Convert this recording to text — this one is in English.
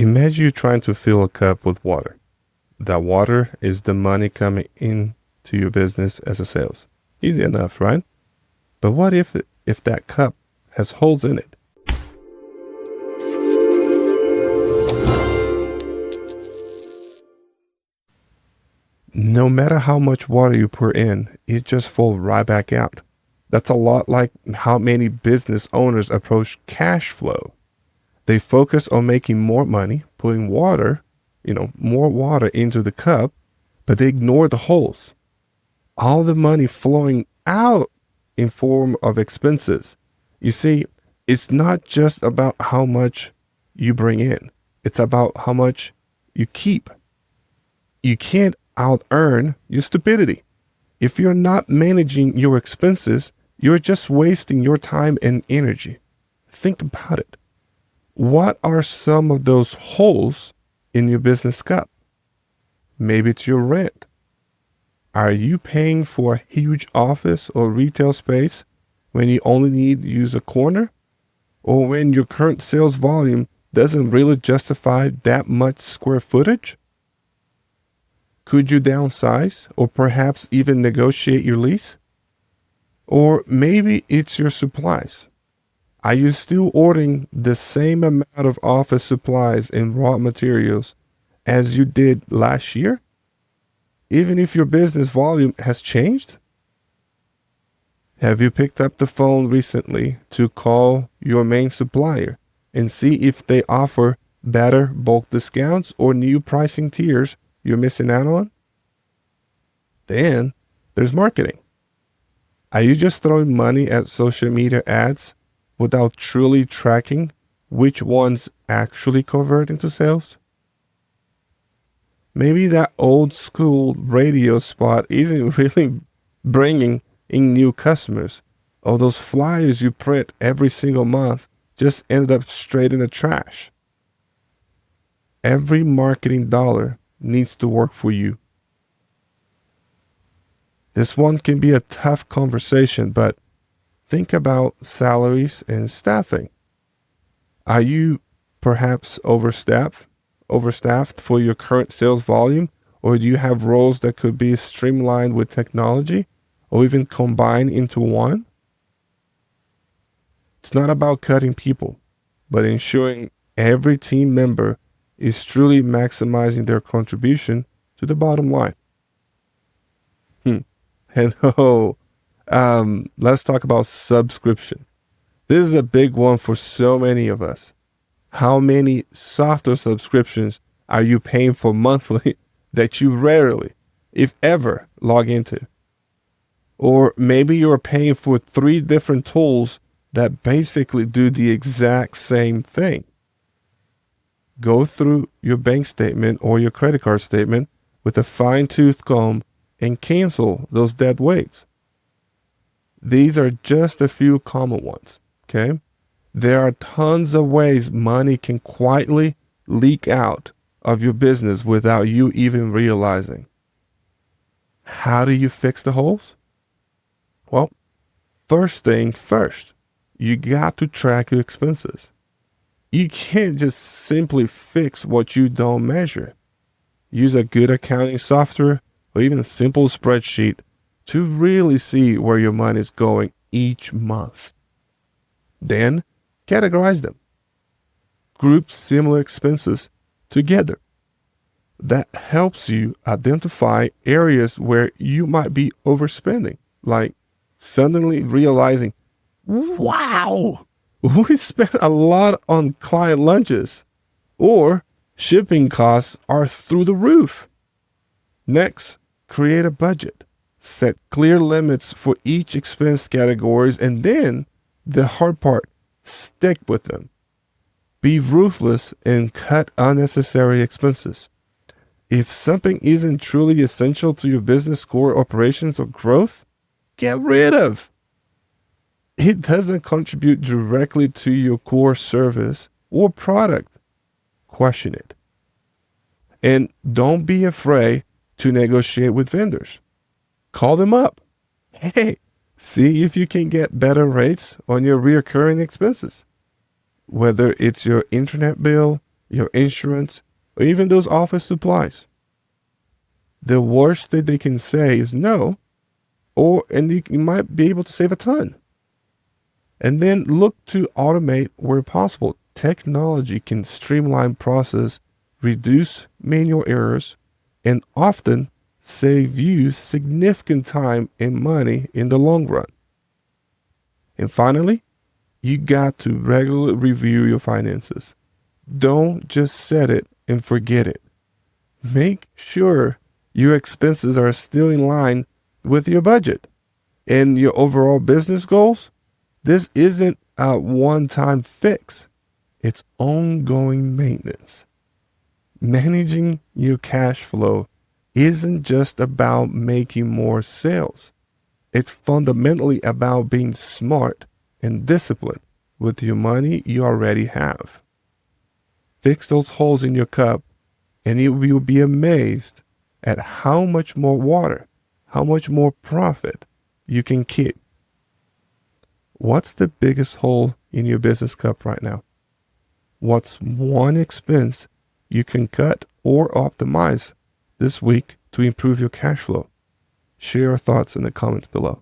Imagine you trying to fill a cup with water. That water is the money coming in to your business as a sales. Easy enough, right? But what if that cup has holes in it? No matter how much water you pour in, it just falls right back out. That's a lot like how many business owners approach cash flow. They focus on making more money, putting more water into the cup, but they ignore the holes. All the money flowing out in form of expenses. You see, it's not just about how much you bring in. It's about how much you keep. You can't out earn your stupidity. If you're not managing your expenses, you're just wasting your time and energy. Think about it. What are some of those holes in your business cup? Maybe it's your rent. Are you paying for a huge office or retail space when you only need to use a corner? Or when your current sales volume doesn't really justify that much square footage? Could you downsize or perhaps even negotiate your lease? Or maybe it's your supplies. Are you still ordering the same amount of office supplies and raw materials as you did last year? Even if your business volume has changed? Have you picked up the phone recently to call your main supplier and see if they offer better bulk discounts or new pricing tiers you're missing out on? Then there's marketing. Are you just throwing money at social media ads without truly tracking which ones actually convert into sales? Maybe that old school radio spot isn't really bringing in new customers, or those flyers you print every single month just ended up straight in the trash. Every marketing dollar needs to work for you. This one can be a tough conversation, but think about salaries and staffing. Are you perhaps overstaffed for your current sales volume, or do you have roles that could be streamlined with technology or even combined into one? It's not about cutting people, but ensuring every team member is truly maximizing their contribution to the bottom line. And let's talk about subscription. This is a big one for so many of us. How many software subscriptions are you paying for monthly that you rarely, if ever, log into? Or maybe you're paying for 3 different tools that basically do the exact same thing. Go through your bank statement or your credit card statement with a fine-tooth comb and cancel those dead weights. These are just a few common ones, okay? There are tons of ways money can quietly leak out of your business without you even realizing. How do you fix the holes? Well, first thing first, you got to track your expenses. You can't just simply fix what you don't measure. Use a good accounting software or even a simple spreadsheet to really see where your money is going each month. Then categorize them. Group similar expenses together. That helps you identify areas where you might be overspending, like suddenly realizing, wow, we spent a lot on client lunches, or shipping costs are through the roof. Next, create a budget. Set clear limits for each expense categories, and then the hard part, stick with them. Be ruthless and cut unnecessary expenses. If something isn't truly essential to your business core operations or growth, get rid of. It doesn't contribute directly to your core service or product. Question it. And don't be afraid to negotiate with vendors. Call them up. Hey, see if you can get better rates on your recurring expenses. Whether it's your internet bill, your insurance, or even those office supplies. The worst that they can say is no, and you might be able to save a ton. And then look to automate where possible. Technology can streamline process, reduce manual errors, and often save you significant time and money in the long run. And finally, you got to regularly review your finances. Don't just set it and forget it. Make sure your expenses are still in line with your budget and your overall business goals. This isn't a one-time fix. It's ongoing maintenance. Managing your cash flow isn't just about making more sales. It's fundamentally about being smart and disciplined with your money you already have. Fix those holes in your cup, and you will be amazed at how much more water, how much more profit you can keep. What's the biggest hole in your business cup right now? What's one expense you can cut or optimize this week to improve your cash flow? Share your thoughts in the comments below.